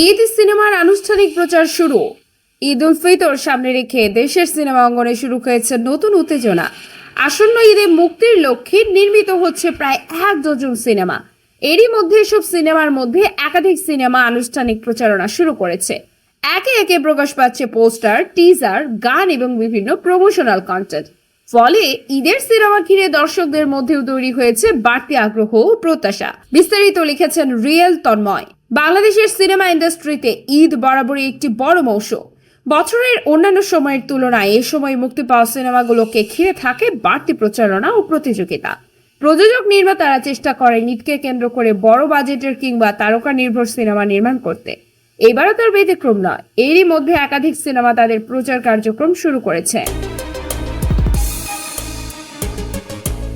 ঈদ সিনেমার আনুষ্ঠানিক প্রচার শুরু। ঈদ উল ফিতর সামনে রেখে দেশের সিনেমা অঙ্গনে শুরু হয়েছে নতুন উত্তেজনা। আসন্ন ঈদে মুক্তির লক্ষ্যে নির্মিত হচ্ছে প্রায় 1 ডজন সিনেমা। এরই মধ্যে এসব সিনেমার মধ্যে একাধিক সিনেমা আনুষ্ঠানিক প্রচারণা শুরু করেছে। একে একে প্রকাশ পাচ্ছে পোস্টার, টিজার, গান এবং বিভিন্ন প্রমোশনাল কন্টেন্ট। ফলে ঈদের সিনেমা ঘিরে দর্শকদের মধ্যেও তৈরি হয়েছে বাড়তি আগ্রহ ও প্রত্যাশা। বিস্তারিত লিখেছেন রিয়েল তন্ময়। বাংলাদেশের সিনেমা ইন্ডাস্ট্রিতে ঈদ বরাবরই একটি বড় মৌসুম। বছরের অন্যান্য সময়ের তুলনায় এ সময় মুক্তি পাওয়া সিনেমাগুলোকে ঘিরে থাকে বাড়তি প্রচারণা ও প্রতিযোগিতা। প্রযোজক নির্মাতারা চেষ্টা করেন ঈদকে কেন্দ্র করে বড় বাজেটের কিংবা তারকা নির্ভর সিনেমা নির্মাণ করতে। এবারও তার ব্যতিক্রম নয়। এরই মধ্যে একাধিক সিনেমা তাদের প্রচার কার্যক্রম শুরু করেছে।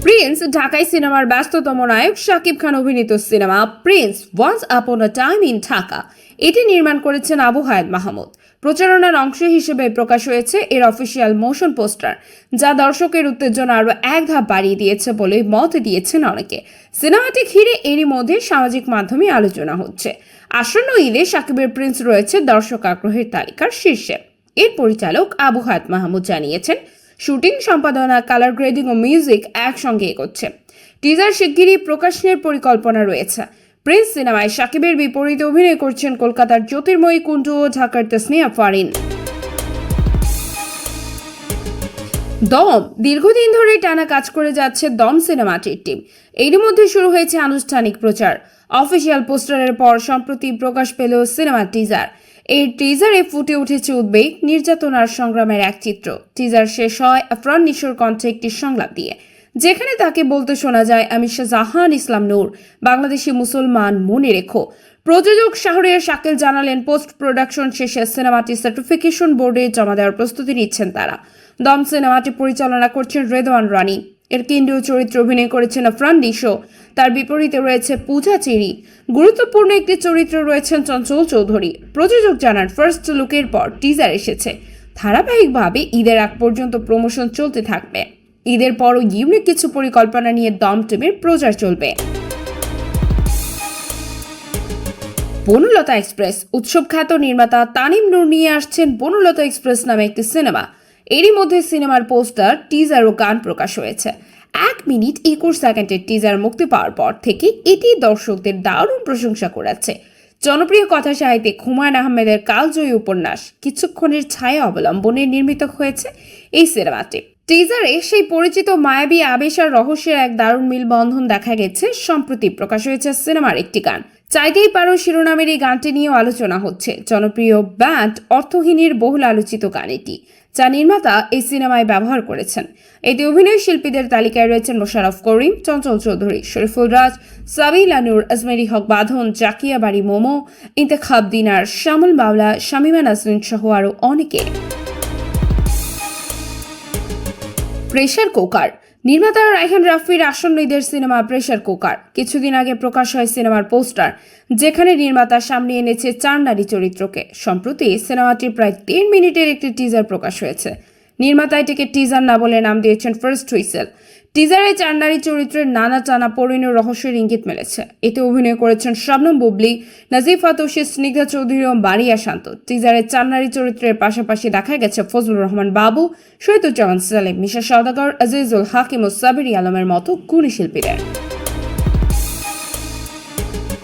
প্রিন্স ঢাকায় সিনেমার ব্যস্ততম নায়ক শাকিব খান অভিনীত cinema Prince once upon a time in Dhaka এটি নির্মাণ করেছেন আবু হায়াত মাহমুদ। প্রচারণার অংশ হিসেবে প্রকাশ হয়েছে এর অফিসিয়াল মোশন পোস্টার, যা দর্শকের উত্তেজনা আরও এক ধাপ বাড়িয়ে দিয়েছে বলে মত দিয়েছেন অনেকে। সিনেমাটি ঘিরে এরই মধ্যে সামাজিক মাধ্যমে আলোচনা হচ্ছে। আসন্ন ঈদে শাকিবের প্রিন্স রয়েছে দর্শক আগ্রহের তালিকার শীর্ষে। এর পরিচালক আবু হায়াত মাহমুদ জানিয়েছেন, শুটিং, সম্পাদনা, কালার গ্রেডিং ও মিউজিক একসঙ্গে এগোচ্ছে। টিজার শিগগিরই প্রকাশের পরিকল্পনা রয়েছে। প্রিন্স সিনেমায় শাকিবের বিপরীতে অভিনয় করছেন কলকাতার জ্যোতির্ময়ী কুণ্ডু ও ঢাকার তাসনিয়া ফারিন। দম দীর্ঘদিন ধরে টানা কাজ করে যাচ্ছে দম সিনেমাটির টিম। এরই মধ্যে শুরু হয়েছে আনুষ্ঠানিক প্রচার। অফিসিয়াল পোস্টারের পর সম্প্রতি প্রকাশ পেল সিনেমার টিজার। এই টিজারে ফুটে উঠেছে উদ্বেগ, নির্যাতনার সংগ্রামের এক চিত্র। টিজার শেষ হয় আফরান নিশোর কণ্ঠে একটি সংলাপ দিয়ে, যেখানে তাকে বলতে শোনা যায়, আমি শাহজাহান ইসলাম নূর, বাংলাদেশি মুসলমান, মনে রেখো। প্রযোজক শাহরিয়ার শাকিল জানালেন, পোস্ট প্রোডাকশন শেষে সিনেমাটি সার্টিফিকেশন বোর্ডে জমা দেওয়ার প্রস্তুতি নিচ্ছেন তারা। দম সিনেমাটি পরিচালনা করছেন রেদওয়ান রানী। এর কেন্দ্রীয় চরিত্রে অভিনয় করেছেন আফরান নিশো। তার বিপরীতে রয়েছে পূজা চেরি। গুরুত্বপূর্ণ একটি চরিত্রে রয়েছেন চঞ্চল চৌধুরী। প্রযোজক জানান, ফার্স্ট লুকের পর টিজার এসেছে। ধারাবাহিকভাবে ঈদের আগ পর্যন্ত প্রমোশন চলতে থাকবে। ঈদের পরও ইউনিক কিছু পরিকল্পনা নিয়ে দম টিমের প্রচার চলবে। বনলতা এক্সপ্রেস উৎসব খ্যাত নির্মাতা তানিম নূর নিয়ে আসছেন বনলতা এক্সপ্রেস নামে একটি সিনেমা। এরই মধ্যে সিনেমার পোস্টার, টিজার ও গান প্রকাশ হয়েছে। 1 মিনিট 21 সেকেন্ডের টিজার মুক্তি পাওয়ার পর থেকে এটি দর্শকদের দারুণ প্রশংসা করেছে। জনপ্রিয় কথা সাহিত্যিক হুমায়ুন আহমেদের কালজয়ী উপন্যাস কিছুক্ষণের ছায়া অবলম্বনে নির্মিত হয়েছে এই সিনেমাটি। টিজারে সেই পরিচিত মায়াবী আবেশ আর রহস্যের এক দারুণ মিলবন্ধন দেখা গেছে। সম্প্রতি প্রকাশ হয়েছে সিনেমার একটি গান, চাইতেই পারো শিরোনামের এই গানটি নিয়েও আলোচনা হচ্ছে। জনপ্রিয় ব্যান্ড অর্থহীনের বহুল আলোচিত গান এটি, যা নির্মাতা এই সিনেমায় ব্যবহার করেছেন। এতে অভিনয় শিল্পীদের তালিকায় রয়েছেন মোশাররফ করিম, চঞ্চল চৌধুরী, শরীফুল রাজ, সাবিলা নূর, আজমেরি হক বাঁধন, জাকিয়া বাড়ি মোমো, ইন্তেখাব দিনার, শামুল মাওলা, শামিমা নাসরিন সহ আরও অনেকে। প্রেসার কুকার নির্মাতা রায়হান রাফির আসন্ন ঈদের সিনেমা প্রেসার কুকার। কিছুদিন আগে প্রকাশ হয় সিনেমার পোস্টার, যেখানে নির্মাতা সামনে এনেছে 4 নারী চরিত্রকে। সম্প্রতি সিনেমাটির প্রায় 3 মিনিটের একটি টিজার প্রকাশ হয়েছে। নির্মাতা এটিকে টিজার না বলে নাম দিয়েছেন ফার্স্ট হুইসেল। টিজারে 4 নারী চরিত্রের নানা টানা পরিণয় রহস্যের ইঙ্গিত মিলেছে। এতে অভিনয় করেছেন শবনম বুবলি, নাজিফা তোশি, স্নিগ্ধা চৌধুরী ও মারিয়া শান্ত। টিজারে 4 নারী চরিত্রের পাশাপাশি দেখা গেছে ফজলুর রহমান বাবু, শহীদুজ্জামান সালেম, মিশা সওদাগর, আজিজুল হাকিম ও সাবিরি আলমের মতো গুণী শিল্পীদের।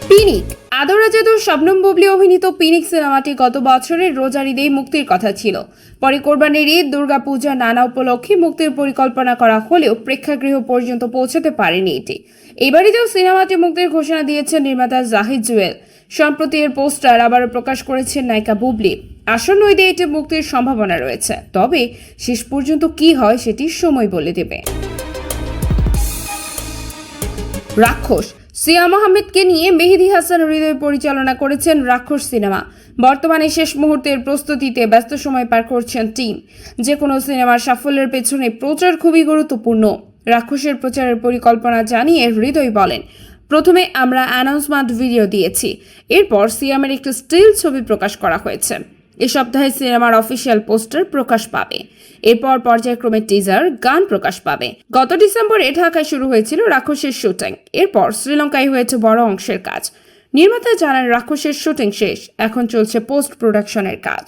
পিনিক আদরাজাদু শবনম বুবলি অভিনীত পিনিক সিনেমাটি গত বছরের রোজার ঈদেই মুক্তির কথা ছিল। পরে কোরবানির ঈদ, দুর্গাপূজা, নানা উপলক্ষে মুক্তির পরিকল্পনা করা হলেও প্রেক্ষাগৃহ পর্যন্ত পৌঁছাতে পারেনি এটি। এবারেও সিনেমাটি মুক্তির ঘোষণা দিয়েছেন নির্মাতা জাহিদ জুয়েল। সম্প্রতি এর পোস্টার আবারও প্রকাশ করেছেন নায়িকা বুবলি। আসন্ন ঈদে এটি মুক্তির সম্ভাবনা রয়েছে, তবে শেষ পর্যন্ত কি হয় সেটি সময় বলে দেবে। রাক্ষস সিয়াম আহমেদকে নিয়ে মেহেদী হাসান হৃদয় পরিচালনা করেছেন রাক্ষস সিনেমা। বর্তমানে শেষ মুহূর্তের প্রস্তুতিতে ব্যস্ত সময় পার করছেন টিম। যে কোনো সিনেমার সাফল্যের পেছনে প্রচার খুবই গুরুত্বপূর্ণ। রাক্ষসের প্রচারের পরিকল্পনা জানিয়ে হৃদয় বলেন, প্রথমে আমরা অ্যানাউন্সমেন্ট ভিডিও দিয়েছি, এরপর সিয়ামের একটি স্টিল ছবি প্রকাশ করা হয়েছে। এ সপ্তাহে সিনেমার অফিসিয়াল পোস্টার প্রকাশ পাবে। এরপর পর্যায়ক্রমে টিজার, গান প্রকাশ পাবে। গত ডিসেম্বরে ঢাকায় শুরু হয়েছিল রাক্ষসের শুটিং। এরপর শ্রীলঙ্কায় হয়েছে বড় অংশের কাজ। নির্মাতা জানান রাক্ষসের শুটিং শেষ, এখন চলছে পোস্ট প্রোডাকশনের কাজ।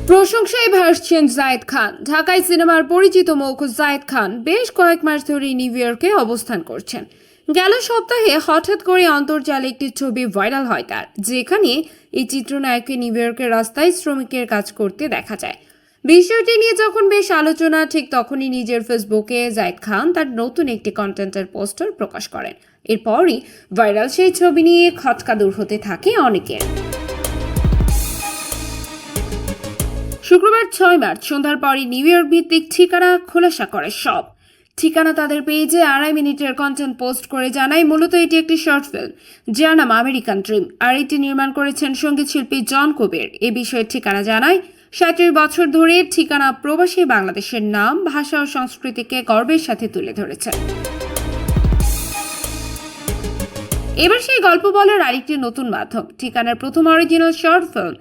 প্রশংসায় ভাসছেন জায়েদ খান। ঢাকায় সিনেমার পরিচিত মুখ জায়েদ খান বেশ কয়েক মাস ধরে নিউ ইয়র্কে অবস্থান করছেন। গেল সপ্তাহে হঠাৎ করে অন্তর্জালে একটি ছবি ভাইরাল হয় তার, যেখানে এই চিত্রনায়ককে নিউ ইয়র্কের রাস্তায় শ্রমিকের কাজ করতে দেখা যায়। বিষয়টি নিয়ে যখন বেশ আলোচনা, ঠিক তখনই নিজের ফেসবুকে জায়েদ খান তার নতুন একটি কন্টেন্টের পোস্টার প্রকাশ করেন। এরপরই ভাইরাল সেই ছবি নিয়ে খটকা দূর হতে থাকে অনেকের। শুক্রবার 6 মার্চ সন্ধ্যার পরই নিউ ইয়র্ক ভিত্তিক ঠিকানা খোলাসা করে সব। ঠিকানা তাদের পেজে 2.5 মিনিটের কন্টেন্ট পোস্ট করে জানায় মূলত এটি একটি শর্ট ফিল্ম, যার নাম আমেরিকান ড্রিম, আর এটি নির্মাণ করেছেন সঙ্গীত শিল্পী জন কবির। এ বিষয়ে ঠিকানা জানায় 37 বছর ধরে ঠিকানা প্রবাসী বাংলাদেশের নাম, ভাষা ও সংস্কৃতিকে গর্বের সাথে তুলে ধরেছে। এবার সেই গল্প বলার আরেকটি নতুন মাধ্যম। ঠিকানার প্রথম original short film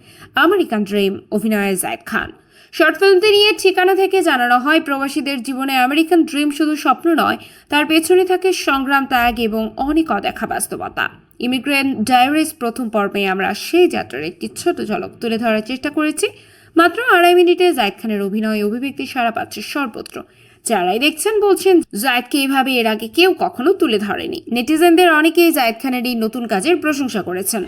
American dream, অভিনয়ে জায়েদ খান। শর্ট ফিল্মটি নিয়ে ঠিকানা থেকে জানানো হয় প্রবাসীদের জীবনে আমেরিকান ড্রিম শুধু স্বপ্ন নয়, তার পেছনে থাকে সংগ্রাম, ত্যাগ এবং অনেক অদেখা বাস্তবতা। ইমিগ্রেন্ট ডায়েরিজ প্রথম পর্বে আমরা সেই যাত্রার একটি ছোট ঝলক তুলে ধরার চেষ্টা করেছি। মাত্র 2.5 মিনিটে জায়েদ খানের অভিনয় অভিব্যক্তি সাড়া পাচ্ছে সর্বত্র। যারাই দেখছেন বলছেন জায়েদকে এভাবে এর আগে কেউ কখনো তুলে ধরেনি। নেটিজেনদের অনেকেই জায়েদ খানের এই নতুন কাজের প্রশংসা করেছেন।